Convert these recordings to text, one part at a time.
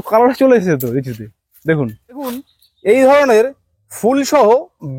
তো কালার চলে এসেছে তো লিচুতে। দেখুন দেখুন এই ধরনের ফুল সহ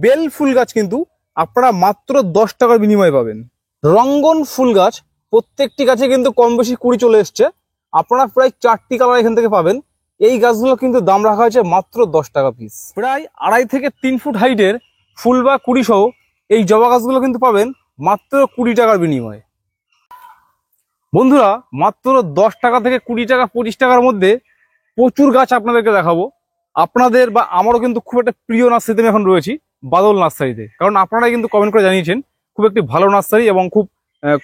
বেল ফুল গাছ কিন্তু আপনারা মাত্র 10 টাকার বিনিময়ে পাবেন। রঙ্গন ফুল গাছ প্রত্যেকটি গাছে কিন্তু কম বেশি কুড়ি চলে এসছে। আপনারা প্রায় 4টি কালার এখান থেকে পাবেন। এই গাছগুলো কিন্তু দাম রাখা হয়েছে মাত্র 10 টাকা পিস। প্রায় 2.5 থেকে 3 ফুট হাইটের ফুল বা কুড়ি সহ এই জবা গাছগুলো কিন্তু পাবেন মাত্র 20 টাকার বিনিময়ে। বন্ধুরা মাত্র 10 টাকা থেকে 20 টাকা 25 টাকার মধ্যে প্রচুর গাছ আপনাদেরকে দেখাবো। আপনাদের বা আমারও কিন্তু খুব একটা প্রিয় নার্সারিতে আমি এখন রয়েছি, বাদল নার্সারিতে। কারণ আপনারা কিন্তু কমেন্ট করে জানিয়েছেন খুব একটি ভালো নার্সারি এবং খুব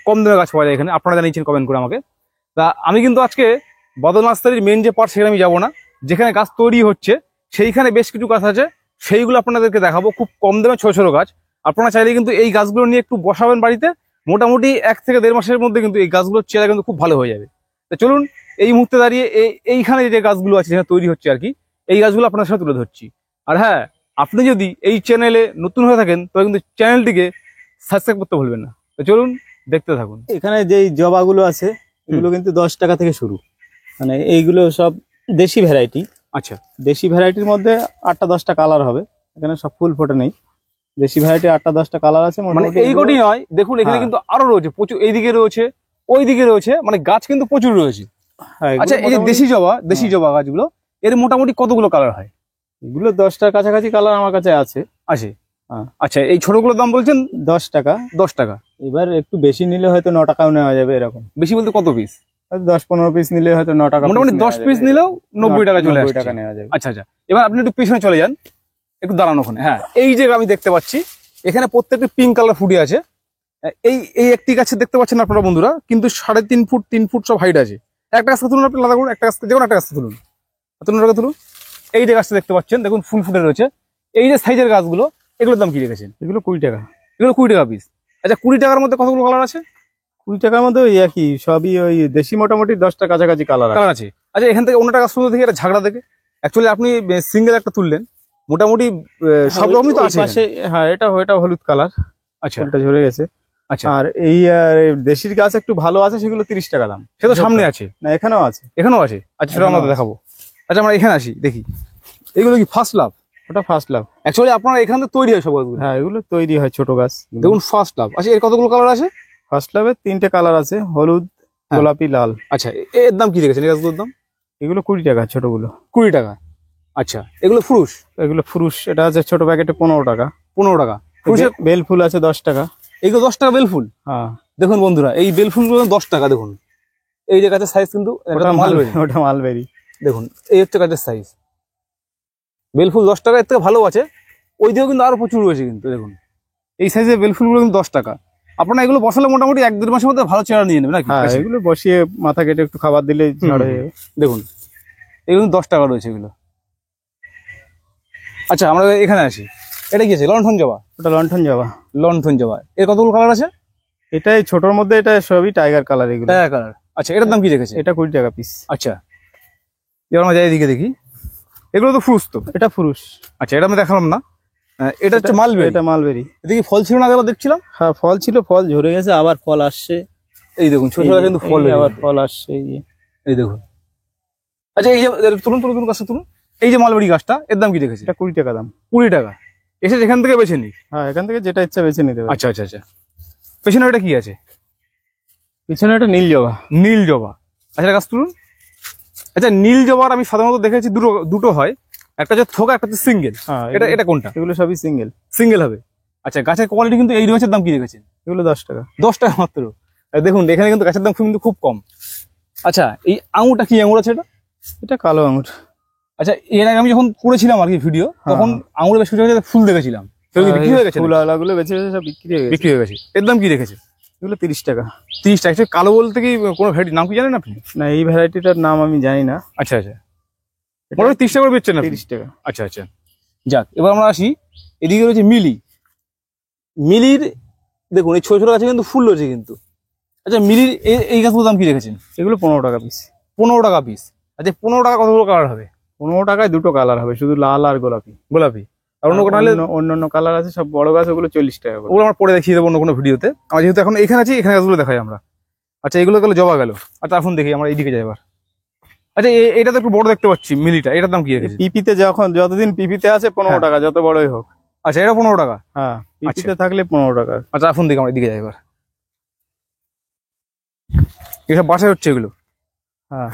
কম দামে গাছ পাওয়া যায় এখানে, আপনারা জানিয়েছেন কমেন্ট করে আমাকে। তা আমি কিন্তু আজকে বাদল নার্সারির মেন যে পার্ট সেখানে আমি যাবো না, যেখানে গাছ তৈরি হচ্ছে সেইখানে বেশ কিছু গাছ আছে, সেইগুলো আপনাদেরকে দেখাবো। খুব কম দামে ছোট ছোট গাছ, আপনারা চাইলে কিন্তু এই গাছগুলো নিয়ে একটু বসাবেন বাড়িতে, মোটামুটি 1 থেকে 1.5 মাসের মধ্যে কিন্তু এই গাছগুলোর চেহারা কিন্তু খুব ভালো হয়ে যাবে। তো চলুন এই মুহূর্তে দাঁড়িয়ে এইখানে যে গাছগুলো আছে যেখানে তৈরি হচ্ছে আর কি, এই গাছগুলো আপনার সাথে তুলে ধরছি। আর হ্যাঁ, আপনি যদি এই চ্যানেলে নতুন হয়ে থাকেন তবে কিন্তু চ্যানেলটিকে সাবস্ক্রাইব করতে ভুলবেন না। তো চলুন দেখতে থাকুন। এখানে যেই জবাগুলো আছে এগুলো কিন্তু 10 টাকা থেকে শুরু, মানে এইগুলো সব দেশি ভ্যারাইটি। আচ্ছা, দেশি ভ্যারাইটির মধ্যে 8টা 10টা কালার হবে, এখানে সব ফুল ফোটে নেই। দেশি ভ্যারাইটি 8টা 10টা কালার আছে, মানে এই কটি নয়, দেখুন এখানে কিন্তু আরো রয়েছে প্রচুর, এইদিকে রয়েছে ওইদিকে রয়েছে, মানে গাছ কিন্তু প্রচুর রয়েছে। আচ্ছা, এই যে দেশি জবা গাছগুলো এর মোটামুটি কতগুলো কালার হয়? এগুলো 10টার কাছাকাছি কালার আমার কাছে আছে। আচ্ছা, এই ছোটগুলোর দাম বলছেন 10 টাকা। 10 টাকা। এবার একটু বেশি নিলে হয়তো 9 টাকাও নেওয়া যাবে এরকম। বেশি বলতে কত পিস? 10-15 পিস নিলে হয়তো 9 টাকা, মোটামুটি 10 পিস নিলেও 90 টাকা চলে আসছে। 90 টাকা নেওয়া যাবে। আচ্ছা, এবার আপনি একটু পিছনে চলে যান, একটু দাঁড়ানো ওখানে। হ্যাঁ, এই যে আমি দেখতে পাচ্ছি এখানে প্রত্যেকটি পিঙ্ক কালার ফুটে আছে। এই একটি গাছে দেখতে পাচ্ছেন আপনারা বন্ধুরা, কিন্তু 3.5 ফুট 3 ফুট সব হাইট আছে। একটা গাছটা তুলুন, আপনি আলাদা করুন, একটা গাছ যেমন একটা গাছটা তুলুন, তুলুন। এই যে গাছটা দেখতে পাচ্ছেন দেখুন ফুল ফুটে রয়েছে। এই যে সাইজের গাছগুলো, এগুলোর দাম কি রেখেছেন? এগুলো 20 টাকা। এগুলো 20 টাকা পিস। আচ্ছা, 20 টাকার মধ্যে কতগুলো কালার আছে? 20 টাকার মধ্যে ওই একই, সবই ওই দেশি মোটামুটি 10টা কাছাকাছি কালার আছে। আচ্ছা, এখান থেকে অন্য টাকা শুরু থেকে একটা ঝাগড়া থেকে অ্যাকচুয়ালি আপনি সিঙ্গেল একটা তুললেন, মোটামুটি সব রকমই তো আছে। হ্যাঁ, এটা হলুদ কালার। আচ্ছা, এটা ঝরে গেছে। আচ্ছা, আর এই দেশির গাছ একটু ভালো আছে, সেগুলো 30 টাকা দাম। সে তো সামনে আছে না, এখানেও আছে। আচ্ছা, সেটা আমরা দেখাবো। আচ্ছা, আমরা এখানে আসি দেখি, এগুলো কি ফার্স্ট লাভ? ওটা ফার্স্ট লাভ। অ্যাকচুয়ালি আপনারা এখান থেকে তৈরি হয় সব গাছগুলো? হ্যাঁ, এগুলো তৈরি হয় ছোট গাছ। দেখুন ফার্স্ট লাভ। আচ্ছা, এর কতগুলো কালার আছে? ফার্স্ট লাভের 3টে কালার আছে, হলুদ, গোলাপি, লাল। আচ্ছা, এর দাম কি রেখেছেন এই গাছগুলোর দাম? এগুলো 20 টাকা, ছোটগুলো 20 টাকা। আচ্ছা, এগুলো ফুরুষ, এটা আছে ছোট প্যাকেটে 15 টাকা। 15 টাকা। বেল ফুল আছে 10 টাকা। এইগুলো 10 টাকা বেল ফুল? হ্যাঁ, দেখুন বন্ধুরা, এই বেল ফুলগুলো 10 টাকা। দেখুন এই যে গাছের সাইজ কিন্তু ওটা মালবেরি। দেখুন এই হচ্ছে গাছের সাইজ। বেল ফুল 10 টাকা, এর থেকে ভালো আছে। ওই দিকেও কিন্তু আরো প্রচুর রয়েছে কিন্তু। দেখুন এই সাইজের বেল ফুলগুলো কিন্তু 10 টাকা। আপনারা এগুলো বসালে মোটামুটি 1-1.5 মাসের মধ্যে ভালো চেহারা নিয়ে নেবেন নাকি? হ্যাঁ, এগুলো বসিয়ে মাথা কেটে একটু খাবার দিলে ঝড়ে যাবে। দেখুন এগুলো 10 টাকা রয়েছে এগুলো। আচ্ছা, আমরা এখানে আসি, এটা কি আছে? লণ্ঠন জবা। ওটা লণ্ঠন জবা। এর কতগুলো কালার আছে? এটাই ছোটর মধ্যে, এটা সবই টাইগার কালার। এগুলো টাইগার কালার। আচ্ছা, এটার দাম কি রেখেছে? এটা 20 টাকা পিস। আচ্ছা, এবার আমরা যাই এদিকে দেখি। এগুলো তো ফুরুষ তো? এটা ফুরুষ। আচ্ছা, এটা আমি দেখালাম না, এটা হচ্ছে মালবেরি। এটা মালবেরি। এদিকে ফল ছিল না, আগে দেখছিলাম। হ্যাঁ, ফল ছিল, ফল ঝরে গেছে, আবার ফল আসছে। এই দেখুন ছোট ছোট কিন্তু ফল, আবার ফল আসছে। এই দেখুন। আচ্ছা, এই যে তুলুন গাছটা তুলুন। এই যে মালবেরি গাছটা, এর দাম কি রেখেছে? এটা 20 টাকা দাম। 20 টাকা। এসে এখান থেকে বেছে নি? হ্যাঁ, এখান থেকে যেটা ইচ্ছা বেছে নিতে পারবে। আচ্ছা, পেছনে এটা কি আছে? পিছনে এটা নীল জবা। আচ্ছা, গাছ তুলুন। আচ্ছা, নীল জবার আমি সাধারণত দেখেছি দুটো হয়, একটা হচ্ছে থোকা, একটা হচ্ছে সিঙ্গেল। এটা কোনটা? এগুলো সবই সিঙ্গেল হবে। আচ্ছা, গাছের কোয়ালিটি কিন্তু এই রয়েছে, দাম কি রেখেছেন? এগুলো 10 টাকা। 10 টাকা মাত্র। দেখুন এখানে কিন্তু গাছের দাম কিন্তু খুব কম। আচ্ছা, এই আঙুরটা কি আঙুর আছে? এটা কালো আঙুর। আচ্ছা, এর আগে আমি যখন করেছিলাম আর কি ভিডিও, তখন আঙুরের বেশ কিছু ফুল দেখেছিলাম, বিক্রি হয়ে গেছে। ফুলগুলো বেঁচে সব বিক্রি হয়ে গেছে। এর দাম কি রেখেছে? এগুলো 30 টাকা। 30 টাকা। কালো বলতে কি কোনো ভ্যারাইটির নাম কি জানেন আপনি? না, এই ভ্যারাইটিটার নাম আমি জানি না। আচ্ছা, মোটামুটি 30 টাকা করে বেচছেন না? 30 টাকা। আচ্ছা, যাক, এবার আমরা আসি, এদিকে রয়েছে মিলির। দেখুন এই ছোট ছোট গাছে কিন্তু ফুল রয়েছে কিন্তু। আচ্ছা, মিলির এই গাছগুলোর দাম কি রেখেছেন? এগুলো 15 টাকা পিস। 15 টাকা পিস। আচ্ছা, 15 টাকা কতগুলো কালার হবে? 15 টাকায় 2টো কালার হবে, শুধু লাল আর গোলাপি। আর অন্য কালার আছে সব বড় গাছ, ওগুলো 40 টাকা। ওগুলো আমরা পরে দেখিয়ে দেবো অন্য কোনো ভিডিওতে। আমরা যেহেতু এখন এখানে আছি, এখানে গাছগুলো দেখাই আমরা। আচ্ছা, এগুলো জবা গেল। আচ্ছা, এখন দেখি আমরা এইদিকে যাই এবার। আচ্ছা এটা তো একটু বড় দেখতে পাচ্ছি মিলিটা, এটার দাম কি রেখেছে? পিপিতে যতদিন পিপিতে আছে 15 টাকা, যত বড়ই হোক। আচ্ছা এটা 15 টাকা। হ্যাঁ, পিপিতে থাকলে 15 টাকা। আচ্ছা এখন দিকে আমরা এদিকে যাই এবার। এসব বাসায় হচ্ছে এগুলো? হ্যাঁ,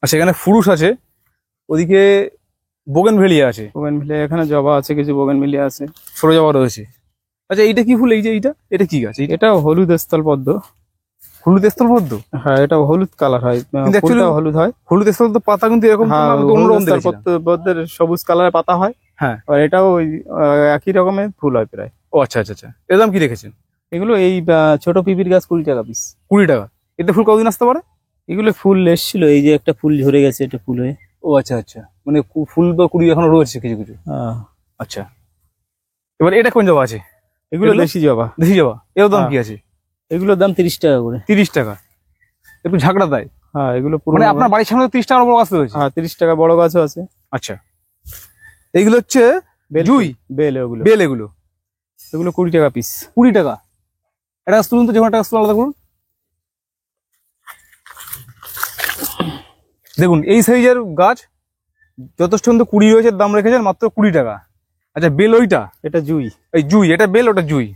আচ্ছা এখানে ফুরুষ আছে, ওদিকে বোগেনভেলিয়া আছে, বোগেনভিলিয়া, এখানে জবা আছে, কিছু বোগেনভিলিয়া আছে, ছোট জবা রয়েছে। আচ্ছা এইটা কি ফুল? এই যে এটা কি গাছ? এটা হলুদ স্থল পদ্ম। হলুদ স্থল পদ্ম? হ্যাঁ, এটা হলুদ কালার হয়, কিন্তু ফুলটা হলুদ হয়। হলুদ স্থল তো পাতা কিন্তু এরকম তো না, হ্যাঁ, আমি তো অন্যরকম দেখেছিলাম। পদ্মের সবুজ কালারের পাতা হয়। হ্যাঁ, আর এটাও ওই একই রকমের ফুল হয় প্রায়। ও আচ্ছা আচ্ছা আচ্ছা, এর দাম কি রেখেছেন? এগুলো এই ছোট পিপির গাছ 20 টাকা পিস। 20 টাকা। এতে ফুল কতদিন আসতে পারে? এগুলো ফুল এসেছিল, এই যে একটা ফুল ঝরে গেছে, এটা ফুল হয়ে। ও আচ্ছা আচ্ছা, মানে ফুল তো কুড়ি এখনো রয়েছে কিছু কিছু। হ্যাঁ, আচ্ছা এবার এটা কোন জবা আছে? এগুলো দেশি জবা। দেশি জবা, এর দাম কি আছে? এগুলোর দাম 30 টাকা করে। 30 টাকা, একটু ঝাঁকড়া দেয়। হ্যাঁ, এগুলো মানে আপনার বাড়ির সামনে 30 টাকার বড় গাছ রয়েছে? হ্যাঁ, 30 টাকা বড় গাছও আছে। আচ্ছা এইগুলো হচ্ছে জুই বেল, ওগুলো বেল, এগুলো 20 টাকা পিস। 20 টাকা। এটা গাছ তুলুন তো, যেমন একটা গাছ তুলে আলাদা করুন। দেখুন এই সাইজের গাছ যথেষ্ট কিন্তু 20 রয়েছে, দাম রেখেছেন মাত্র 20 টাকা। আচ্ছা বেল ওইটা? এটা জুই। এই জুই, এটা বেল, ওটা জুই।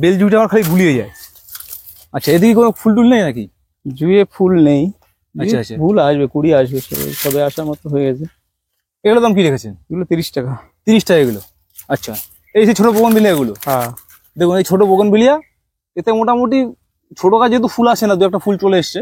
বেল জুইটা আমার খালি গুলিয়ে যায়। আচ্ছা এদিকে কোনো ফুল টুল নেই নাকি? জুইয়ে ফুল নেই। আচ্ছা আচ্ছা, ফুল আসবে, 20 আসবে, সবে আসার মতো হয়ে গেছে। এগুলোর দাম কি রেখেছেন? এগুলো 30 টাকা। 30 টাকা এগুলো? আচ্ছা এই যে ছোট বোগেনভিলিয়া এগুলো? হ্যাঁ, দেখুন এই ছোট বোগেনভিলিয়া, এতে মোটামুটি ছোট গাছ যেহেতু ফুল আসে না, দু একটা ফুল চলে এসছে।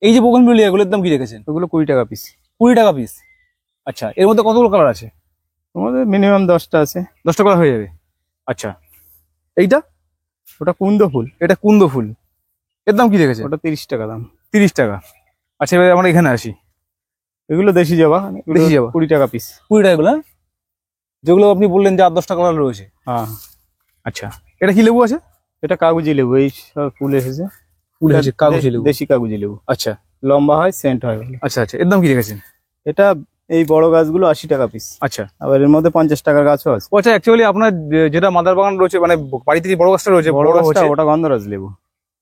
এই যে বোগেনভিলিয়া এগুলোর দাম কি রেখেছেন? ওগুলো 20 টাকা পিস। 20 টাকা পিস। আচ্ছা এর মধ্যে কতগুলো কালার আছে? আমাদের মিনিমাম 10টা আছে। 10 টাকা হয়ে যাবে। আচ্ছা এইটা? ওটা কুন্দ ফুল। এটা কুন্দ ফুল, এর দাম কি রেখেছে? ওটা 30 টাকা দাম। 30 টাকা। আচ্ছা এবার আমরা এখানে আসি। এগুলো দেশি জবা। দেশি জবা 20 টাকা পিস। 20 টাকা এগুলো? হ্যাঁ? যেগুলো আপনি বললেন যে 8-10 টাকা কালার রয়েছে। হ্যাঁ, আচ্ছা এটা কি লেবু আছে? এটা কাগজি লেবু, এই সব ফুল এসেছে। ফুল আছে, কাগজি লেবু। দেশি কাগজি লেবু। আচ্ছা লম্বা হয়, সেন্ট হয়। আচ্ছা আচ্ছা, এর দাম কি রেখেছেন? এটা এই বড় গাছগুলো 80 টাকা পিস। আচ্ছা আবার এর মধ্যে 50 টাকার গাছও আছে। ও আচ্ছা, অ্যাকচুয়ালি আপনার যেটা মাদার বাগান রয়েছে, মানে বাড়িতে যে বড় গাছটা রয়েছে, বড় গাছটা হচ্ছে ওটা গন্ধরাজ লেবু।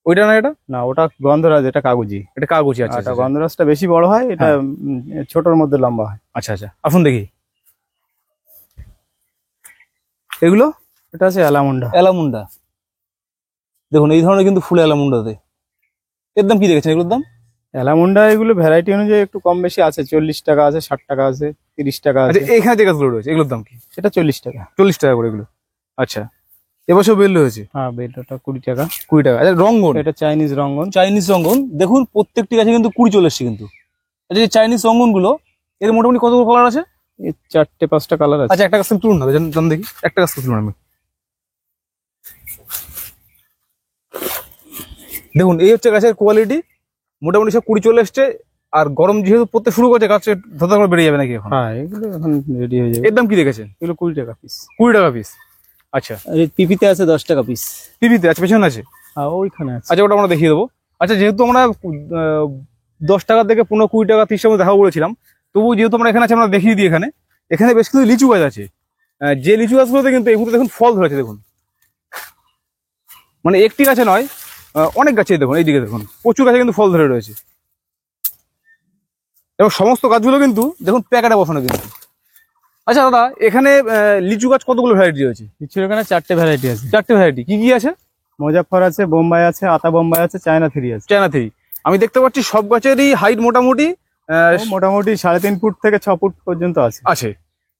ওইটা না? এটা না, ওটা গন্ধরাজ, এটা কাগজি। এটা কাগজি। আচ্ছা এটা আচ্ছা গন্ধরাজটা বেশি বড় হয়, এটা হ্যাঁ। ছোটর মধ্যে লম্বা হয়। আচ্ছা আচ্ছা, আসুন দেখি এগুলো। এটা আছে অ্যালামুন্ডা। অ্যালামুন্ডা, দেখুন এই ধরনের কিন্তু ফুল অ্যালামুন্ডাতে। এর দাম কি রেখেছেন এগুলোর দাম? অ্যালামুন্ডা এগুলো ভ্যারাইটি অনুযায়ী একটু কম বেশি আছে। 40 টাকা আছে, 60 টাকা আছে, 30 টাকা আছে। আচ্ছা এখানে যে গাছগুলো রয়েছে এগুলোর দাম কি? এটা 40 টাকা। 40 টাকা করে এগুলো? আচ্ছা এবছর বেল রয়েছে? হ্যাঁ, বেলটা 20 টাকা। 20 টাকা। আচ্ছা রঙ্গন? এটা চাইনিজ রঙ্গন। চাইনিজ রঙ্গন, দেখুন প্রত্যেকটি গাছে কিন্তু 20 চলে এসছে কিন্তু। আচ্ছা এই চাইনিজ রঙ্গন গুলো, এর মোটামুটি কতগুলো কালার আছে? এই 4-5টা কালার আছে। আচ্ছা একটা গাছ তুলুন না, জান দেখি একটা গাছ তুলুন। আমি দেখুন এই হচ্ছে গাছের কোয়ালিটি, মোটামুটি সব 20 চলে এসছে। আর গরম যেহেতু পড়তে শুরু করছে, গাছ ধরতে করে বেরিয়ে যাবে নাকি এখন? হ্যাঁ, এগুলো এখন রেডি হয়ে যাবে। এর দাম কি রেখেছেন? এগুলো 20 টাকা পিস। 20 টাকা পিস। আচ্ছা আর এই পিপিতে আছে 10 টাকা পিস। টিভিতে আছে, পেছনে আছে? হ্যাঁ, ওইখানে আছে। আচ্ছা ওটা আমরা দেখিয়ে দেবো। আচ্ছা যেহেতু আমরা 10 টাকা থেকে 15-20 টাকা 30 টাকা দেখা বলেছিলাম, তবু যেহেতু আমরা এখানে আছে আমরা দেখিয়ে দিই। এখানে এখানে বেশ কিছু লিচু গাছ আছে, যে লিচু গাছগুলোতে কিন্তু এই মুহূর্তে দেখুন ফল ধরেছে। দেখুন মানে একটি গাছে নয়, অনেক গাছে দেখুন, এইদিকে দেখুন প্রচুর গাছে কিন্তু ফল ধরে রয়েছে। এবং সমস্ত গাছগুলো কিন্তু দেখুন প্যাকেটে বসানো কিন্তু। আচ্ছা দাদা এখানে লিচু গাছ কতগুলো ভ্যারাইটি রয়েছে? লিচুর এখানে 4টে ভ্যারাইটি আছে। 4টে ভ্যারাইটি, কি কি আছে? মুজাফফর আছে, বোম্বাই আছে, আতা বোম্বাই আছে, চায়না 3 আছে। চায়না থেকেই আমি দেখতে পাচ্ছি সব গাছেরই হাইট মোটামুটি মোটামুটি 3.5 ফুট থেকে 6 ফুট পর্যন্ত আছে। আছে।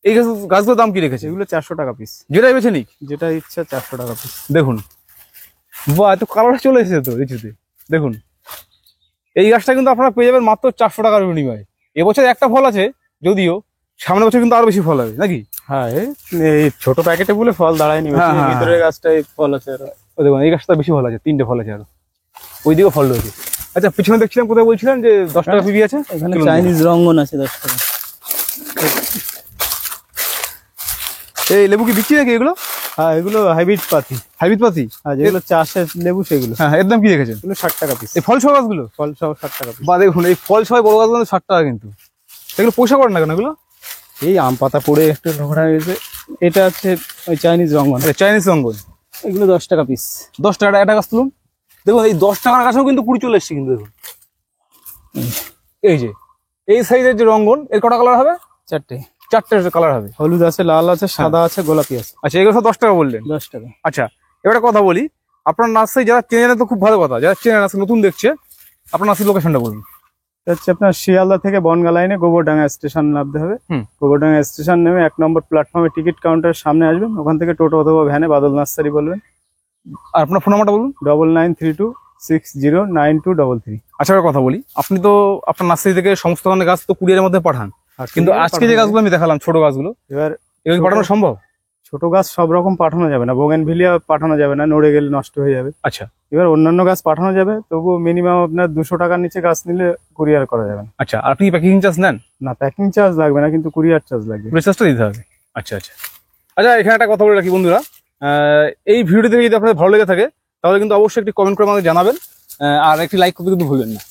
এই গাছগুলোর দাম কি রেখেছে? এগুলো 400 টাকা পিস। যেটাই বেছে নিক, যেটা ইচ্ছা 400 টাকা পিস। দেখুন বাহ, এত কালার চলে এসেছে তো লিচুতে। দেখুন এই গাছটা কিন্তু আপনারা পেয়ে যাবেন মাত্র 400 টাকার বিনিময়ে। এবছর একটা ফল আছে যদিও, সামনের বছর কিন্তু আরো বেশি ফল হবে নাকি? হ্যাঁ, এই ছোট প্যাকেটে বলে ফল দাঁড়ায়নি, হ্যাঁ, হ্যাঁ, ভিতরের গাছটাই ফল আছে আরো। ও দেখুন এই গাছটা বেশি ফল আছে, 3টে ফল আছে আরো, ওইদিকেও ফল রয়েছে। আচ্ছা পিছনে দেখছিলাম কোথায় বলছিলেন যে 10 টাকা পিবি আছে? এখানে চাইনিজ রঙ্গন আছে 10 টাকা। এই লেবু কি বিক্রি নাকি এগুলো? হ্যাঁ, এগুলো হাইব্রিড পাতি। হাইব্রিড পাতি? হ্যাঁ, যেগুলো চাষের লেবু সেগুলো। হ্যাঁ এর দাম কি রেখেছেন? এগুলো 60 টাকা পিস। এই ফল সহ গাছগুলো? ফল সহ 60 টাকা পিস। বা দেখুন এই ফল সহ বড় গাছগুলো 60 টাকা কিন্তু। এগুলো পয়সা করেন না কেন এগুলো? এই আম পাতা পড়ে একটু নোংরা হয়ে গেছে। এটা হচ্ছে ওই চাইনিজ রঙ্গন। চাইনিজ রঙ্গন, এগুলো 10 টাকা পিস। 10 টাকা। একটা গাছ তুলুন। দেখুন এই 10 টাকার কাছেও কিন্তু কুড়ি চলে এসছে কিন্তু দেখুন এই যে এই সাইজের যে রঙ্গন এর কটা কালার হবে? 4টে। 4টে কালার হবে। হলুদ আছে, লাল আছে, সাদা আছে, গোলাপি আছে। আচ্ছা এগুলো সব 10 টাকা বললেন? 10 টাকা। আচ্ছা এবারে কথা বলি, আপনার নার্সারি যারা চেনে না তো খুব ভালো কথা, যারা চেনে না নতুন দেখছে আপনার নার্সারি লোকেশনটা বলুন। এটা হচ্ছে আপনার শিয়ালদা থেকে বনগা লাইনে গোবরডাঙ্গা স্টেশন নামতে হবে। গোবরডাঙ্গা স্টেশন নেমে 1 নম্বর প্ল্যাটফর্মে টিকিট কাউন্টারের সামনে আসবেন, ওখান থেকে টোটো অথবা ভ্যানে বাদল নার্সারি বলবেন। আর আপনার ফোন নাম্বারটা বলুন। 9932609233। আচ্ছা এবার কথা বলি, আপনি তো আপনার নার্সারি থেকে সমস্ত ধরনের গাছ তো কুরিয়ারের মধ্যে পাঠান, কিন্তু আজকে যে গাছগুলো আমি দেখালাম ছোট গাছগুলো, এবার এগুলো কি পাঠানো সম্ভব? ছোট গাছ সব রকম পাঠানো যাবে না, বোগেনভিলিয়া পাঠানো যাবে না, নড়ে গেলে নষ্ট হয়ে যাবে। আচ্ছা এবার অন্যান্য গাছ পাঠানো যাবে, তবুও মিনিমাম আপনার 200 টাকার নিচে গাছ নিলে কুরিয়ার করা যাবে না। আচ্ছা আর আপনি প্যাকেজিং চার্জ নেন? না, প্যাকিং চার্জ লাগবে না, কিন্তু কুরিয়ার চার্জ লাগবে। চার্জটা দিতে হবে। আচ্ছা আচ্ছা আচ্ছা, এখানে একটা কথা বলে রাখি বন্ধুরা, এই ভিডিওটি থেকে যদি আপনাদের ভালো লেগে থাকে তাহলে কিন্তু অবশ্যই একটি কমেন্ট করে আমাদের জানাবেন, আর একটি লাইক করতে কিন্তু ভুলবেন না।